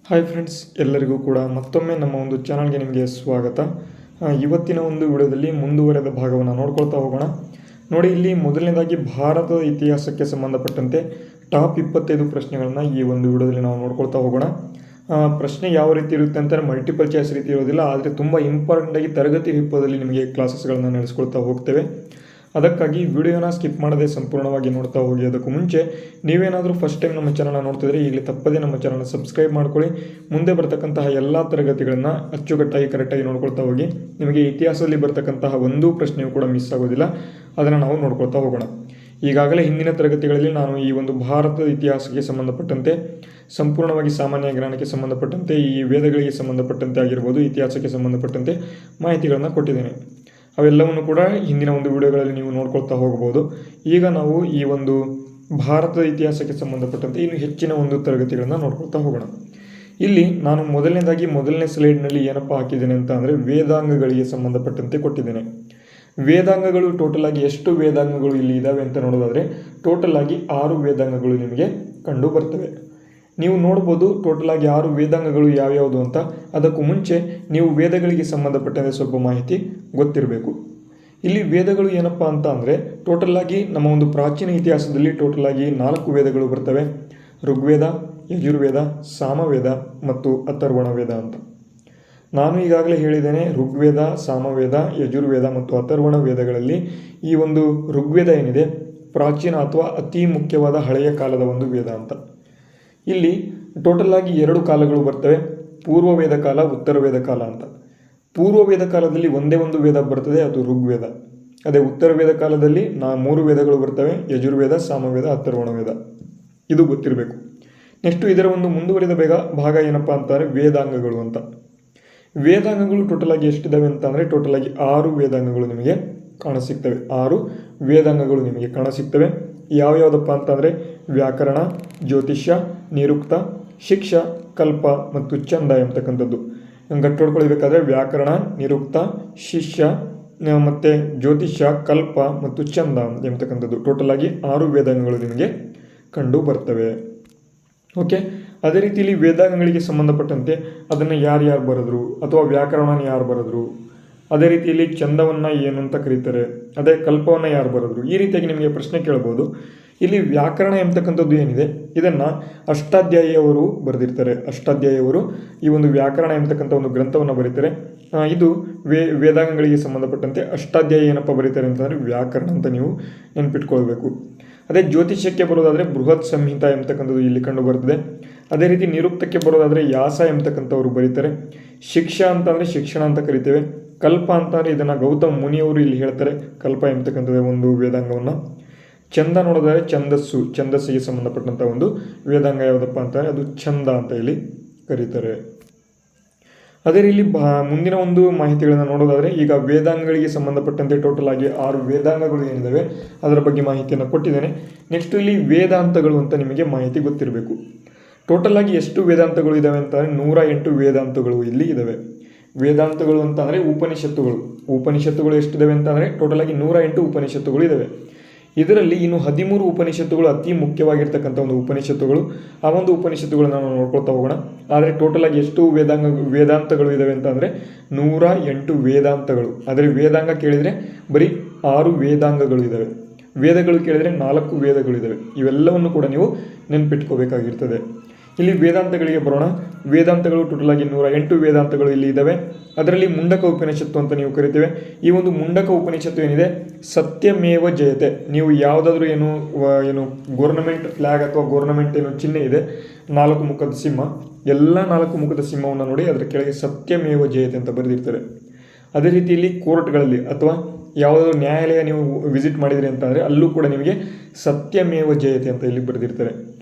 Hi friends, ಎಲ್ಲರಿಗೂ ಕೂಡ ಮತ್ತೊಮ್ಮೆ ನಮ್ಮ ಒಂದು ಚಾನಲ್ಗೆ ನಿಮಗೆ ಸ್ವಾಗತ. ಇವತ್ತಿನ ಒಂದು ವಿಡಿಯೋದಲ್ಲಿ ಮುಂದುವರೆದ ಭಾಗವನ್ನು ನೋಡ್ಕೊಳ್ತಾ ಹೋಗೋಣ. ನೋಡಿ, ಇಲ್ಲಿ ಮೊದಲನೇದಾಗಿ ಭಾರತದ ಇತಿಹಾಸಕ್ಕೆ ಸಂಬಂಧಪಟ್ಟಂತೆ ಟಾಪ್ 25 ಪ್ರಶ್ನೆಗಳನ್ನು ಈ ಒಂದು ವಿಡಿಯೋದಲ್ಲಿ ನಾವು ನೋಡ್ಕೊಳ್ತಾ ಹೋಗೋಣ. ಪ್ರಶ್ನೆ ಯಾವ ರೀತಿ ಇರುತ್ತೆ ಅಂತಾರೆ ಮಲ್ಟಿಪಲ್ ಚಾಯ್ಸ್ ರೀತಿ ಇರೋದಿಲ್ಲ, ಆದರೆ ತುಂಬ ಇಂಪಾರ್ಟೆಂಟಾಗಿ ತರಗತಿ ರೂಪದಲ್ಲಿ ನಿಮಗೆ ಕ್ಲಾಸಸ್ಗಳನ್ನು ನಡೆಸ್ಕೊಳ್ತಾ ಹೋಗ್ತೇವೆ. ಅದಕ್ಕಾಗಿ ವಿಡಿಯೋನ ಸ್ಕಿಪ್ ಮಾಡದೆ ಸಂಪೂರ್ಣವಾಗಿ ನೋಡ್ತಾ ಹೋಗಿ. ಅದಕ್ಕೂ ಮುಂಚೆ ನೀವೇನಾದರೂ ಫಸ್ಟ್ ಟೈಮ್ ನಮ್ಮ ಚಾನಲ್ನ ನೋಡ್ತಿದ್ರೆ ಈಗಲೇ ತಪ್ಪದೇ ನಮ್ಮ ಚಾನಲ್ನ ಸಬ್ಸ್ಕ್ರೈಬ್ ಮಾಡ್ಕೊಳ್ಳಿ. ಮುಂದೆ ಬರ್ತಕ್ಕಂತಹ ಎಲ್ಲ ತರಗತಿಗಳನ್ನು ಅಚ್ಚುಕಟ್ಟಾಗಿ ಕರೆಕ್ಟಾಗಿ ನೋಡ್ಕೊಳ್ತಾ ಹೋಗಿ. ನಿಮಗೆ ಇತಿಹಾಸದಲ್ಲಿ ಬರ್ತಕ್ಕಂತಹ ಒಂದೂ ಪ್ರಶ್ನೆಯೂ ಕೂಡ ಮಿಸ್ ಆಗೋದಿಲ್ಲ, ಅದನ್ನು ನಾವು ನೋಡ್ಕೊಳ್ತಾ ಹೋಗೋಣ. ಈಗಾಗಲೇ ಹಿಂದಿನ ತರಗತಿಗಳಲ್ಲಿ ನಾನು ಈ ಒಂದು ಭಾರತದ ಇತಿಹಾಸಕ್ಕೆ ಸಂಬಂಧಪಟ್ಟಂತೆ, ಸಂಪೂರ್ಣವಾಗಿ ಸಾಮಾನ್ಯ ಜ್ಞಾನಕ್ಕೆ ಸಂಬಂಧಪಟ್ಟಂತೆ, ಈ ವೇದಗಳಿಗೆ ಸಂಬಂಧಪಟ್ಟಂತೆ ಆಗಿರ್ಬೋದು, ಇತಿಹಾಸಕ್ಕೆ ಸಂಬಂಧಪಟ್ಟಂತೆ ಮಾಹಿತಿಗಳನ್ನು ಕೊಟ್ಟಿದ್ದೇನೆ. ಅವೆಲ್ಲವನ್ನು ಕೂಡ ಹಿಂದಿನ ಒಂದು ವಿಡಿಯೋಗಳಲ್ಲಿ ನೀವು ನೋಡ್ಕೊಳ್ತಾ ಹೋಗಬಹುದು. ಈಗ ನಾವು ಈ ಒಂದು ಭಾರತದ ಇತಿಹಾಸಕ್ಕೆ ಸಂಬಂಧಪಟ್ಟಂತೆ ಇನ್ನು ಹೆಚ್ಚಿನ ಒಂದು ತರಗತಿಗಳನ್ನು ನೋಡ್ಕೊಳ್ತಾ ಹೋಗೋಣ. ಇಲ್ಲಿ ನಾನು ಮೊದಲನೇ ಸ್ಲೈಡ್ನಲ್ಲಿ ಏನಪ್ಪ ಹಾಕಿದ್ದೇನೆ ಅಂತ ಅಂದರೆ ವೇದಾಂಗಗಳಿಗೆ ಸಂಬಂಧಪಟ್ಟಂತೆ ಕೊಟ್ಟಿದ್ದೇನೆ. ವೇದಾಂಗಗಳು ಟೋಟಲ್ ಆಗಿ ಎಷ್ಟು ವೇದಾಂಗಗಳು ಇಲ್ಲಿ ಇದ್ದಾವೆ ಅಂತ ನೋಡೋದಾದರೆ ಟೋಟಲ್ ಆಗಿ 6 ವೇದಾಂಗಗಳು ನಿಮಗೆ ಕಂಡು ಬರ್ತವೆ. ನೀವು ನೋಡ್ಬೋದು ಟೋಟಲ್ ಆಗಿ 6 ವೇದಾಂಗಗಳು ಯಾವ್ಯಾವುದು ಅಂತ. ಅದಕ್ಕೂ ಮುಂಚೆ ನೀವು ವೇದಗಳಿಗೆ ಸಂಬಂಧಪಟ್ಟಂತೆ ಸ್ವಲ್ಪ ಮಾಹಿತಿ ಗೊತ್ತಿರಬೇಕು. ಇಲ್ಲಿ ವೇದಗಳು ಏನಪ್ಪ ಅಂತ ಅಂದರೆ ಟೋಟಲ್ ಆಗಿ ನಮ್ಮ ಒಂದು ಪ್ರಾಚೀನ ಇತಿಹಾಸದಲ್ಲಿ ಟೋಟಲ್ ಆಗಿ 4 ವೇದಗಳು ಬರ್ತವೆ. ಋಗ್ವೇದ, ಯಜುರ್ವೇದ, ಸಾಮವೇದ ಮತ್ತು ಅಥರ್ವಣ ವೇದ ಅಂತ. ನಾನು ಈಗಾಗಲೇ ಹೇಳಿದ್ದೇನೆ, ಋಗ್ವೇದ, ಸಾಮವೇದ, ಯಜುರ್ವೇದ ಮತ್ತು ಅಥರ್ವಣ ವೇದಗಳಲ್ಲಿ ಈ ಒಂದು ಋಗ್ವೇದ ಏನಿದೆ ಪ್ರಾಚೀನ ಅಥವಾ ಅತಿ ಮುಖ್ಯವಾದ ಹಳೆಯ ಕಾಲದ ಒಂದು ವೇದ ಅಂತ. ಇಲ್ಲಿ ಟೋಟಲ್ ಆಗಿ 2 ಕಾಲಗಳು ಬರ್ತವೆ, ಪೂರ್ವ ವೇದ ಕಾಲ, ಉತ್ತರ ವೇದ ಕಾಲ ಅಂತ. ಪೂರ್ವ ವೇದ ಕಾಲದಲ್ಲಿ ಒಂದೇ ಒಂದು ವೇದ ಬರ್ತದೆ, ಅದು ಋಗ್ವೇದ. ಅದೇ ಉತ್ತರ ವೇದ ಕಾಲದಲ್ಲಿ 3 ವೇದಗಳು ಬರ್ತವೆ, ಯಜುರ್ವೇದ, ಸಾಮವೇದ, ಅಥರ್ವಣ ವೇದ. ಇದು ಗೊತ್ತಿರಬೇಕು. ನೆಕ್ಸ್ಟು ಇದರ ಒಂದು ಮುಂದುವರಿದ ಭಾಗ ಏನಪ್ಪ ಅಂತಾರೆ ವೇದಾಂಗಗಳು ಅಂತ. ವೇದಾಂಗಗಳು ಟೋಟಲ್ ಆಗಿ ಎಷ್ಟಿದ್ದಾವೆ ಅಂತ ಅಂದರೆ ಟೋಟಲ್ ಆಗಿ 6 ವೇದಾಂಗಗಳು ನಿಮಗೆ ಕಾಣಸಿಗ್ತವೆ. 6 ವೇದಾಂಗಗಳು ನಿಮಗೆ ಕಾಣಸಿಗ್ತವೆ. ಯಾವ್ಯಾವುದಪ್ಪ ಅಂತಂದರೆ ವ್ಯಾಕರಣ, ಜ್ಯೋತಿಷ್ಯ, ನಿರುಕ್ತ, ಶಿಕ್ಷ, ಕಲ್ಪ ಮತ್ತು ಛಂದ ಎಂಬತಕ್ಕಂಥದ್ದು. ಗಟ್ಟೊಡ್ಕೊಳ್ಬೇಕಾದ್ರೆ ವ್ಯಾಕರಣ, ನಿರುಕ್ತ, ಶಿಷ್ಯ ಮತ್ತು ಜ್ಯೋತಿಷ್ಯ, ಕಲ್ಪ ಮತ್ತು ಛಂದ ಎಂಬತಕ್ಕಂಥದ್ದು ಟೋಟಲ್ ಆಗಿ 6 ವೇದಾಂಗಗಳು ನಿಮಗೆ ಕಂಡು ಬರ್ತವೆ. ಓಕೆ, ಅದೇ ರೀತಿಯಲ್ಲಿ ವೇದಾಂಗಗಳಿಗೆ ಸಂಬಂಧಪಟ್ಟಂತೆ ಅದನ್ನು ಯಾರು ಬರೆದ್ರು ಅಥವಾ ವ್ಯಾಕರಣನ ಯಾರು ಬರೆದ್ರು, ಅದೇ ರೀತಿಯಲ್ಲಿ ಛಂದವನ್ನು ಏನು ಅಂತ ಕರೀತಾರೆ, ಅದೇ ಕಲ್ಪವನ್ನು ಯಾರು ಬರೆದ್ರು, ಈ ರೀತಿಯಾಗಿ ನಿಮಗೆ ಪ್ರಶ್ನೆ ಕೇಳ್ಬೋದು. ಇಲ್ಲಿ ವ್ಯಾಕರಣ ಎಂಬತಕ್ಕಂಥದ್ದು ಏನಿದೆ ಇದನ್ನು ಅಷ್ಟಾಧ್ಯಾಯಿಯವರು ಬರೆದಿರ್ತಾರೆ. ಅಷ್ಟಾಧ್ಯಾಯಿಯವರು ಈ ಒಂದು ವ್ಯಾಕರಣ ಎಂಬತಕ್ಕಂಥ ಒಂದು ಗ್ರಂಥವನ್ನು ಬರೀತಾರೆ. ಇದು ವೇದಾಂಗಗಳಿಗೆ ಸಂಬಂಧಪಟ್ಟಂತೆ ಅಷ್ಟಾಧ್ಯಾಯಿ ಏನಪ್ಪ ಬರೀತಾರೆ ಅಂತಂದರೆ ವ್ಯಾಕರಣ ಅಂತ ನೀವು ನೆನ್ಪಿಟ್ಕೊಳ್ಬೇಕು. ಅದೇ ಜ್ಯೋತಿಷ್ಯಕ್ಕೆ ಬರೋದಾದರೆ ಬೃಹತ್ ಸಂಹಿತ ಎಂಬತಕ್ಕಂಥದ್ದು ಇಲ್ಲಿ ಕಂಡು ಬರ್ತದೆ. ಅದೇ ರೀತಿ ನಿರುಕ್ತಕ್ಕೆ ಬರೋದಾದರೆ ಯಾಸ ಎಂಬತಕ್ಕಂಥವ್ರು ಬರೀತಾರೆ. ಶಿಕ್ಷಾ ಅಂತಂದರೆ ಶಿಕ್ಷಣ ಅಂತ ಕರಿತೇವೆ. ಕಲ್ಪ ಅಂತಂದರೆ ಇದನ್ನು ಗೌತಮ ಮುನಿಯವರು ಇಲ್ಲಿ ಹೇಳ್ತಾರೆ, ಕಲ್ಪ ಎಂಬತಕ್ಕಂಥದ್ದು ಒಂದು ವೇದಾಂಗವನ್ನು. ಛಂದ ನೋಡೋದಾದರೆ ಛಂದಸ್ಸಿಗೆ ಸಂಬಂಧಪಟ್ಟಂಥ ಒಂದು ವೇದಾಂಗ ಯಾವುದಪ್ಪ ಅಂತಾರೆ ಅದು ಛಂದ ಅಂತ ಇಲ್ಲಿ ಕರೀತಾರೆ. ಅದೇ ರೀತಿ ಮುಂದಿನ ಒಂದು ಮಾಹಿತಿಗಳನ್ನು ನೋಡೋದಾದರೆ ಈಗ ವೇದಾಂಗಗಳಿಗೆ ಸಂಬಂಧಪಟ್ಟಂತೆ ಟೋಟಲ್ ಆಗಿ 6 ವೇದಾಂಗಗಳು ಏನಿದ್ದಾವೆ ಅದರ ಬಗ್ಗೆ ಮಾಹಿತಿಯನ್ನು ಕೊಟ್ಟಿದ್ದೇನೆ. ನೆಕ್ಸ್ಟ್ ಇಲ್ಲಿ ವೇದಾಂತಗಳು ಅಂತ ನಿಮಗೆ ಮಾಹಿತಿ ಗೊತ್ತಿರಬೇಕು. ಟೋಟಲ್ ಆಗಿ ಎಷ್ಟು ವೇದಾಂತಗಳು ಇದ್ದಾವೆ ಅಂತಂದರೆ 108 ವೇದಾಂತಗಳು ಇಲ್ಲಿ ಇದ್ದಾವೆ. ವೇದಾಂತಗಳು ಅಂತ ಅಂದರೆ ಉಪನಿಷತ್ತುಗಳು ಎಷ್ಟಿದ್ದಾವೆ ಅಂತಂದರೆ ಟೋಟಲ್ ಆಗಿ 108 ಉಪನಿಷತ್ತುಗಳು ಇದ್ದಾವೆ. ಇದರಲ್ಲಿ ಇನ್ನು 13 ಉಪನಿಷತ್ತುಗಳು ಅತಿ ಮುಖ್ಯವಾಗಿರ್ತಕ್ಕಂಥ ಒಂದು ಉಪನಿಷತ್ತುಗಳು. ಆ ಒಂದು ಉಪನಿಷತ್ತುಗಳನ್ನು ನಾವು ನೋಡ್ಕೊಳ್ತಾ ಹೋಗೋಣ. ಆದರೆ ಟೋಟಲ್ ಆಗಿ ಎಷ್ಟು ವೇದಾಂತಗಳು ಇದ್ದಾವೆ ಅಂತಂದರೆ 108 ವೇದಾಂತಗಳು. ಆದರೆ ವೇದಾಂಗ ಕೇಳಿದರೆ ಬರೀ 6 ವೇದಾಂಗಗಳು ಇದ್ದಾವೆ. ವೇದಗಳು ಕೇಳಿದರೆ 4 ವೇದಗಳು ಇದ್ದಾವೆ. ಇವೆಲ್ಲವನ್ನು ಕೂಡ ನೀವು ನೆನಪಿಟ್ಕೋಬೇಕಾಗಿರ್ತದೆ. ಇಲ್ಲಿ ವೇದಾಂತಗಳಿಗೆ ಬರೋಣ. ವೇದಾಂತಗಳು ಟೋಟಲ್ ಆಗಿ 108 ವೇದಾಂತಗಳು ಇಲ್ಲಿ ಇದ್ದಾವೆ. ಅದರಲ್ಲಿ ಮುಂಡಕ ಉಪನಿಷತ್ತು ಅಂತ ನೀವು ಕರಿತೇವೆ. ಈ ಒಂದು ಮುಂಡಕ ಉಪನಿಷತ್ತು ಏನಿದೆ ಸತ್ಯಮೇವ ಜಯತೆ. ನೀವು ಯಾವುದಾದ್ರೂ ಏನು ಗೋರ್ನಮೆಂಟ್ ಫ್ಲ್ಯಾಗ್ ಅಥವಾ ಗೋರ್ನಮೆಂಟ್ ಏನು ಚಿಹ್ನೆ ಇದೆ 4 ಮುಖದ ಸಿಂಹ, ಎಲ್ಲ 4 ಮುಖದ ಸಿಂಹವನ್ನು ನೋಡಿ ಅದರ ಕೆಳಗೆ ಸತ್ಯಮೇವ ಜಯತೆ ಅಂತ ಬರೆದಿರ್ತಾರೆ. ಅದೇ ರೀತಿಯಲ್ಲಿ ಕೋರ್ಟ್ಗಳಲ್ಲಿ ಅಥವಾ ಯಾವುದಾದ್ರೂ ನ್ಯಾಯಾಲಯ ನೀವು ವಿಸಿಟ್ ಮಾಡಿದ್ರಿ ಅಂತಂದರೆ ಅಲ್ಲೂ ಕೂಡ ನಿಮಗೆ ಸತ್ಯಮೇವ ಜಯತೆ ಅಂತ ಇಲ್ಲಿ ಬರೆದಿರ್ತಾರೆ.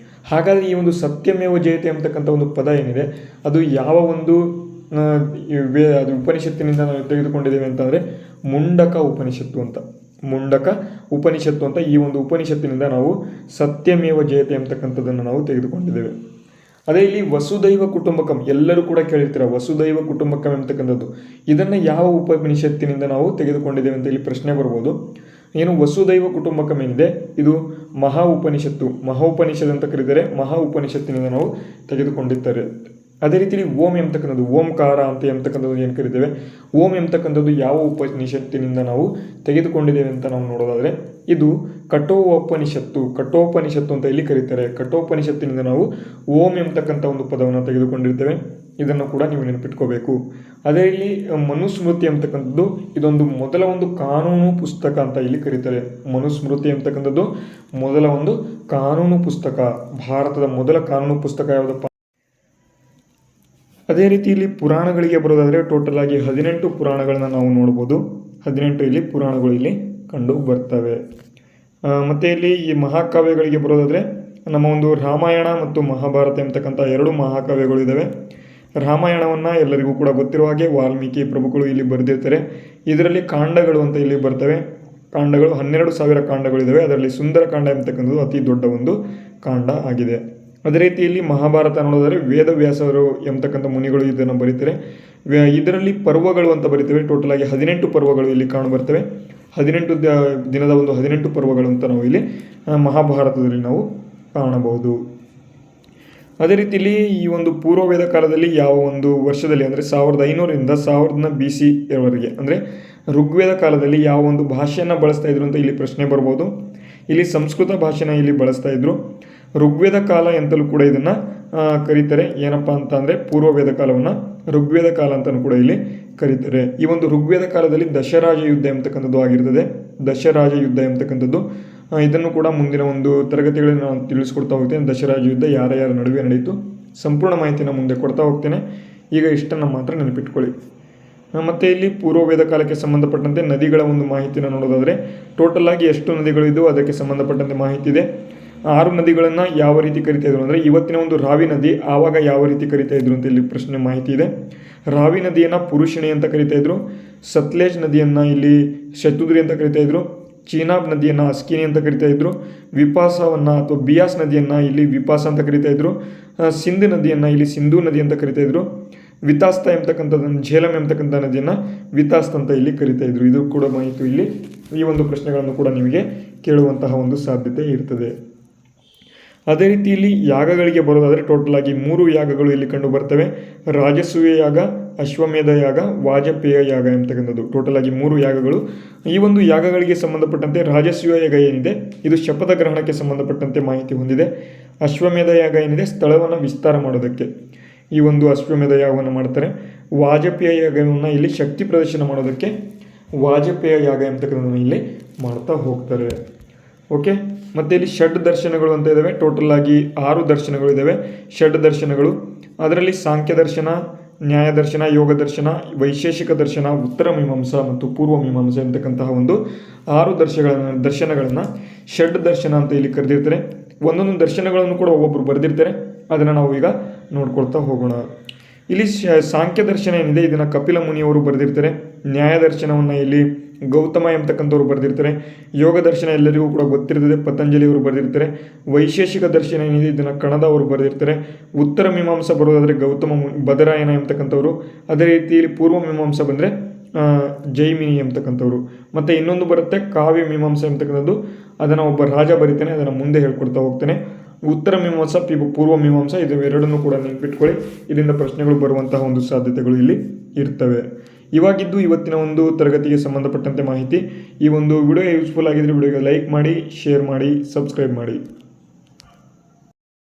ಹಾಗಾದರೆ ಈ ಒಂದು ಸತ್ಯಮೇವ ಜಯತೆ ಅಂತಕ್ಕಂಥ ಒಂದು ಪದ ಏನಿದೆ ಅದು ಯಾವ ಒಂದು ಉಪನಿಷತ್ತಿನಿಂದ ನಾವು ತೆಗೆದುಕೊಂಡಿದ್ದೇವೆ ಅಂತಂದರೆ ಮುಂಡಕ ಉಪನಿಷತ್ತು ಅಂತ ಈ ಒಂದು ಉಪನಿಷತ್ತಿನಿಂದ ನಾವು ಸತ್ಯಮೇವ ಜಯತೆ ಅಂತಕ್ಕಂಥದ್ದನ್ನು ನಾವು ತೆಗೆದುಕೊಂಡಿದ್ದೇವೆ. ಅದೇ ಇಲ್ಲಿ ವಸುದೈವ ಕುಟುಂಬಕಂ ಎಲ್ಲರೂ ಕೂಡ ಕೇಳಿರ್ತೀರ, ವಸುದೈವ ಕುಟುಂಬಕಂ ಎಂಬತಕ್ಕಂಥದ್ದು ಇದನ್ನು ಯಾವ ಉಪನಿಷತ್ತಿನಿಂದ ನಾವು ತೆಗೆದುಕೊಂಡಿದ್ದೇವೆ ಅಂತ ಇಲ್ಲಿ ಪ್ರಶ್ನೆ ಬರ್ಬೋದು. ಏನು ವಸುದೈವ ಕುಟುಂಬಕಂ ಏನಿದೆ ಇದು ಮಹಾ ಉಪನಿಷತ್ತು ಅಂತ ಕರೆದರೆ ಮಹಾ ಉಪನಿಷತ್ತಿನಿಂದ ನಾವು ತೆಗೆದುಕೊಂಡಿದ್ದಾರೆ. ಅದೇ ರೀತಿಯಲ್ಲಿ ಓಂ ಎಂಬತಕ್ಕಂಥದ್ದು ಓಂಕಾರ ಅಂತ ಎಂಬತಕ್ಕಂಥದ್ದು ಏನು ಕರಿತೇವೆ. ಓಂ ಎಂಬತಕ್ಕಂಥದ್ದು ಯಾವ ಉಪನಿಷತ್ತಿನಿಂದ ನಾವು ತೆಗೆದುಕೊಂಡಿದ್ದೇವೆ ಅಂತ ನಾವು ನೋಡೋದಾದರೆ ಇದು ಕಠೋಪನಿಷತ್ತು ಅಂತ ಇಲ್ಲಿ ಕರೀತಾರೆ. ಕಠೋಪನಿಷತ್ತಿನಿಂದ ನಾವು ಓಂ ಎಂಬತಕ್ಕಂಥ ಒಂದು ಪದವನ್ನು ತೆಗೆದುಕೊಂಡಿರ್ತೇವೆ. ಇದನ್ನು ಕೂಡ ನೀವು ನೆನಪಿಟ್ಕೋಬೇಕು. ಅದೇ ಇಲ್ಲಿ ಮನುಸ್ಮೃತಿ ಎಂಬತಕ್ಕಂಥದ್ದು ಇದೊಂದು ಮೊದಲ ಒಂದು ಕಾನೂನು ಪುಸ್ತಕ ಅಂತ ಇಲ್ಲಿ ಕರೀತಾರೆ. ಮನುಸ್ಮೃತಿ ಎಂಬತಕ್ಕಂಥದ್ದು ಮೊದಲ ಒಂದು ಕಾನೂನು ಪುಸ್ತಕ. ಭಾರತದ ಮೊದಲ ಕಾನೂನು ಪುಸ್ತಕ ಯಾವುದಪ್ಪ. ಅದೇ ರೀತಿ ಇಲ್ಲಿ ಪುರಾಣಗಳಿಗೆ ಬರೋದಾದರೆ ಟೋಟಲ್ ಆಗಿ 18 ಪುರಾಣಗಳನ್ನ ನಾವು ನೋಡ್ಬೋದು. 18 ಇಲ್ಲಿ ಪುರಾಣಗಳು ಇಲ್ಲಿ ಕಂಡು ಬರ್ತವೆ. ಮತ್ತು ಇಲ್ಲಿ ಈ ಮಹಾಕಾವ್ಯಗಳಿಗೆ ಬರೋದಾದರೆ ನಮ್ಮ ಒಂದು ರಾಮಾಯಣ ಮತ್ತು ಮಹಾಭಾರತ ಎಂಬತಕ್ಕಂಥ 2 ಮಹಾಕಾವ್ಯಗಳು ಇದ್ದಾವೆ. ರಾಮಾಯಣವನ್ನು ಎಲ್ಲರಿಗೂ ಕೂಡ ಗೊತ್ತಿರುವ ಹಾಗೆ ವಾಲ್ಮೀಕಿ ಪ್ರಭುಗಳು ಇಲ್ಲಿ ಬರೆದಿರ್ತಾರೆ. ಇದರಲ್ಲಿ ಕಾಂಡಗಳು ಅಂತ ಇಲ್ಲಿ ಬರ್ತವೆ. ಕಾಂಡಗಳು 12,000 ಕಾಂಡಗಳಿದ್ದಾವೆ. ಅದರಲ್ಲಿ ಸುಂದರಕಾಂಡ ಎಂಬತಕ್ಕಂಥದ್ದು ಅತಿ ದೊಡ್ಡ ಒಂದು ಕಾಂಡ ಆಗಿದೆ. ಅದೇ ರೀತಿಯಲ್ಲಿ ಮಹಾಭಾರತ ನೋಡೋದಾದರೆ ವೇದವ್ಯಾಸರು ಎಂಬತಕ್ಕಂಥ ಮುನಿಗಳು ಇದನ್ನು ಬರೀತಾರೆ. ಇದರಲ್ಲಿ ಪರ್ವಗಳು ಅಂತ ಬರೀತೇವೆ. ಟೋಟಲ್ ಆಗಿ 18 ಪರ್ವಗಳು ಇಲ್ಲಿ ಕಾಣಬರ್ತವೆ. 18 ದಿನದ ಒಂದು 18 ಪರ್ವಗಳು ಅಂತ ನಾವು ಇಲ್ಲಿ ಮಹಾಭಾರತದಲ್ಲಿ ನಾವು ಕಾಣಬಹುದು. ಅದೇ ರೀತಿಯಲ್ಲಿ ಈ ಒಂದು ಪೂರ್ವವೇದ ಕಾಲದಲ್ಲಿ ಯಾವ ಒಂದು ವರ್ಷದಲ್ಲಿ ಅಂದರೆ 1500ರಿಂದ 1000 BC ವರೆಗೆ ಅಂದರೆ ಋಗ್ವೇದ ಕಾಲದಲ್ಲಿ ಯಾವ ಒಂದು ಭಾಷೆಯನ್ನು ಬಳಸ್ತಾ ಇದ್ರು ಅಂತ ಇಲ್ಲಿ ಪ್ರಶ್ನೆ ಬರ್ಬೋದು. ಇಲ್ಲಿ ಸಂಸ್ಕೃತ ಭಾಷೆನ ಇಲ್ಲಿ ಬಳಸ್ತಾ ಇದ್ರು. ಋಗ್ವೇದ ಕಾಲ ಅಂತಲೂ ಕೂಡ ಇದನ್ನು ಕರೀತಾರೆ. ಏನಪ್ಪ ಅಂತ ಅಂದರೆ ಪೂರ್ವವೇದ ಕಾಲವನ್ನು ಋಗ್ವೇದ ಕಾಲ ಅಂತಲೂ ಕೂಡ ಇಲ್ಲಿ ಕರೀತಾರೆ. ಈ ಒಂದು ಋಗ್ವೇದ ಕಾಲದಲ್ಲಿ ದಶರಾಜ ಯುದ್ಧ ಎಂಬತಕ್ಕಂಥದ್ದು ಆಗಿರ್ತದೆ. ದಶರಾಜ ಯುದ್ಧ ಎಂಬತಕ್ಕಂಥದ್ದು ಇದನ್ನು ಕೂಡ ಮುಂದಿನ ಒಂದು ತರಗತಿಗಳಲ್ಲಿ ನಾನು ತಿಳಿಸ್ಕೊಡ್ತಾ ಹೋಗ್ತೇನೆ. ದಶರಾಜ ಯುದ್ಧ ಯಾರ ನಡುವೆ ನಡೆಯಿತು ಸಂಪೂರ್ಣ ಮಾಹಿತಿನ ಮುಂದೆ ಕೊಡ್ತಾ ಹೋಗ್ತೇನೆ. ಈಗ ಇಷ್ಟನ್ನು ಮಾತ್ರ ನೆನಪಿಟ್ಕೊಳ್ಳಿ. ಮತ್ತು ಇಲ್ಲಿ ಪೂರ್ವವೇದ ಕಾಲಕ್ಕೆ ಸಂಬಂಧಪಟ್ಟಂತೆ ನದಿಗಳ ಒಂದು ಮಾಹಿತಿನ ನೋಡೋದಾದರೆ ಟೋಟಲ್ ಆಗಿ ಎಷ್ಟು ನದಿಗಳಿದ್ದು ಅದಕ್ಕೆ ಸಂಬಂಧಪಟ್ಟಂತೆ ಮಾಹಿತಿ ಇದೆ. 6 ನದಿಗಳನ್ನು ಯಾವ ರೀತಿ ಕರಿತಾ ಇದ್ರು ಅಂದರೆ ಇವತ್ತಿನ ಒಂದು ರಾವಿ ನದಿ ಆವಾಗ ಯಾವ ರೀತಿ ಕರಿತಾ ಇದ್ರು ಅಂತ ಇಲ್ಲಿ ಪ್ರಶ್ನೆ ಮಾಹಿತಿ ಇದೆ. ರಾವಿ ನದಿಯನ್ನು ಪುರುಷಿಣಿ ಅಂತ ಕರಿತಾ ಇದ್ರು. ಸತ್ಲೇಜ್ ನದಿಯನ್ನು ಇಲ್ಲಿ ಶತುದ್ರಿ ಅಂತ ಕರಿತಾ ಇದ್ರು. ಚೀನಾಬ್ ನದಿಯನ್ನು ಅಸ್ಕಿನಿ ಅಂತ ಕರಿತಾ ಇದ್ರು. ವಿಪಾಸವನ್ನು ಅಥವಾ ಬಿಯಾಸ್ ನದಿಯನ್ನು ಇಲ್ಲಿ ವಿಪಾಸ ಅಂತ ಕರಿತಾ ಇದ್ರು. ಸಿಂಧ್ ನದಿಯನ್ನು ಇಲ್ಲಿ ಸಿಂಧೂ ನದಿ ಅಂತ ಕರಿತಾ ಇದ್ರು. ವಿತಾಸ್ತ ಎಂಬತಕ್ಕಂಥದ್ದನ್ನು ಝೇಲಂ ಎಂಬತಕ್ಕಂಥ ನದಿಯನ್ನು ವಿತಾಸ್ತ ಅಂತ ಇಲ್ಲಿ ಕರಿತಾ ಇದ್ರು. ಇದು ಕೂಡ ಮಾಹಿತಿ ಇಲ್ಲಿ ಈ ಒಂದು ಪ್ರಶ್ನೆಗಳನ್ನು ಕೂಡ ನಿಮಗೆ ಕೇಳುವಂತಹ ಒಂದು ಸಾಧ್ಯತೆ ಇರ್ತದೆ. ಅದೇ ರೀತಿಯಲ್ಲಿ ಯಾಗಗಳಿಗೆ ಬರೋದಾದರೆ ಟೋಟಲ್ ಆಗಿ 3 ಯಾಗಗಳು ಇಲ್ಲಿ ಕಂಡು ಬರ್ತವೆ. ರಾಜಸೂಯ ಯಾಗ, ಅಶ್ವಮೇಧ ಯಾಗ, ವಾಜಪೇಯ ಯಾಗ ಎಂಬತಕ್ಕಂಥದ್ದು ಟೋಟಲ್ ಆಗಿ 3 ಯಾಗಗಳು. ಈ ಒಂದು ಯಾಗಗಳಿಗೆ ಸಂಬಂಧಪಟ್ಟಂತೆ ರಾಜಸೂಯ ಯಾಗ ಏನಿದೆ ಇದು ಶಪಥ ಗ್ರಹಣಕ್ಕೆ ಸಂಬಂಧಪಟ್ಟಂತೆ ಮಾಹಿತಿ ಹೊಂದಿದೆ. ಅಶ್ವಮೇಧ ಯಾಗ ಏನಿದೆ ಸ್ಥಳವನ್ನು ವಿಸ್ತಾರ ಮಾಡೋದಕ್ಕೆ ಈ ಒಂದು ಅಶ್ವಮೇಧ ಯಾಗವನ್ನು ಮಾಡ್ತಾರೆ. ವಾಜಪೇಯ ಯಾಗವನ್ನು ಇಲ್ಲಿ ಶಕ್ತಿ ಪ್ರದರ್ಶನ ಮಾಡೋದಕ್ಕೆ ವಾಜಪೇಯ ಯಾಗ ಎಂಬತಕ್ಕಂಥದ್ದನ್ನು ಇಲ್ಲಿ ಮಾಡ್ತಾ ಹೋಗ್ತಾರೆ. ಓಕೆ. ಮತ್ತು ಇಲ್ಲಿ ಷಡ್ ದರ್ಶನಗಳು ಅಂತ ಇದ್ದಾವೆ. ಟೋಟಲ್ ಆಗಿ 6 ದರ್ಶನಗಳು ಇದ್ದಾವೆ. ಷಡ್ ದರ್ಶನಗಳು ಅದರಲ್ಲಿ ಸಾಂಖ್ಯ ದರ್ಶನ, ನ್ಯಾಯ ದರ್ಶನ, ಯೋಗ ದರ್ಶನ, ವೈಶೇಷಿಕ ದರ್ಶನ, ಉತ್ತರ ಮೀಮಾಂಸಾ ಮತ್ತು ಪೂರ್ವ ಮೀಮಾಂಸಾ ಎಂತಕ್ಕಂತಹ ಒಂದು 6 ದರ್ಶನಗಳನ್ನು ಷಡ್ ದರ್ಶನ ಅಂತ ಇಲ್ಲಿ ಕರೆದಿರ್ತಾರೆ. ಒಂದೊಂದು ದರ್ಶನಗಳನ್ನು ಕೂಡ ಒಬ್ಬೊಬ್ಬರು ಬರೆದಿರ್ತಾರೆ. ಅದನ್ನು ನಾವು ಈಗ ನೋಡ್ಕೊಳ್ತಾ ಹೋಗೋಣ. ಇಲ್ಲಿ ಸಾಂಖ್ಯ ದರ್ಶನ ಏನಿದೆ ಇದನ್ನು ಕಪಿಲ ಮುನಿಯವರು ಬರೆದಿರ್ತಾರೆ. ನ್ಯಾಯ ದರ್ಶನವನ್ನು ಇಲ್ಲಿ ಗೌತಮ ಎಂಬತಕ್ಕಂಥವ್ರು ಬರೆದಿರ್ತಾರೆ. ಯೋಗ ದರ್ಶನ ಎಲ್ಲರಿಗೂ ಕೂಡ ಗೊತ್ತಿರ್ತದೆ, ಪತಂಜಲಿಯವರು ಬರೆದಿರ್ತಾರೆ. ವೈಶೇಷಿಕ ದರ್ಶನ ಏನಿದೆ ಇದನ್ನು ಕಣದ ಅವರು ಬರೆದಿರ್ತಾರೆ. ಉತ್ತರ ಮೀಮಾಂಸಾ ಬರೋದಾದರೆ ಗೌತಮ ಬದರಾಯನ ಎಂಬತಕ್ಕಂಥವ್ರು. ಅದೇ ರೀತಿಯಲ್ಲಿ ಪೂರ್ವ ಮೀಮಾಂಸಾ ಬಂದರೆ ಜೈಮಿನಿ ಎಂಬತಕ್ಕಂಥವ್ರು. ಮತ್ತು ಇನ್ನೊಂದು ಬರುತ್ತೆ ಕಾವ್ಯ ಮೀಮಾಂಸಾ ಎಂಬತಕ್ಕಂಥದ್ದು. ಅದನ್ನು ಒಬ್ಬ ರಾಜ ಬರೀತಾನೆ, ಅದನ್ನು ಮುಂದೆ ಹೇಳ್ಕೊಡ್ತಾ ಹೋಗ್ತಾನೆ. ಉತ್ತರ ಮೀಮಾಂಸಾ, ಪೂರ್ವ ಮೀಮಾಂಸಾ ಇವೆರಡನ್ನೂ ಕೂಡ ನೆನ್ಪಿಟ್ಕೊಳ್ಳಿ. ಇದರಿಂದ ಪ್ರಶ್ನೆಗಳು ಬರುವಂತಹ ಒಂದು ಸಾಧ್ಯತೆಗಳು ಇಲ್ಲಿ ಇರ್ತವೆ. ಇವಾಗಿದ್ದು ಇವತ್ತಿನ ಒಂದು ತರಗತಿಗೆ ಸಂಬಂಧಪಟ್ಟಂತೆ ಮಾಹಿತಿ. ಈ ಒಂದು ವಿಡಿಯೋ ಯೂಸ್ಫುಲ್ ಆಗಿದ್ರೆ ವಿಡಿಯೋಗೆ ಲೈಕ್ ಮಾಡಿ, ಶೇರ್ ಮಾಡಿ, ಸಬ್ಸ್ಕ್ರೈಬ್ ಮಾಡಿ.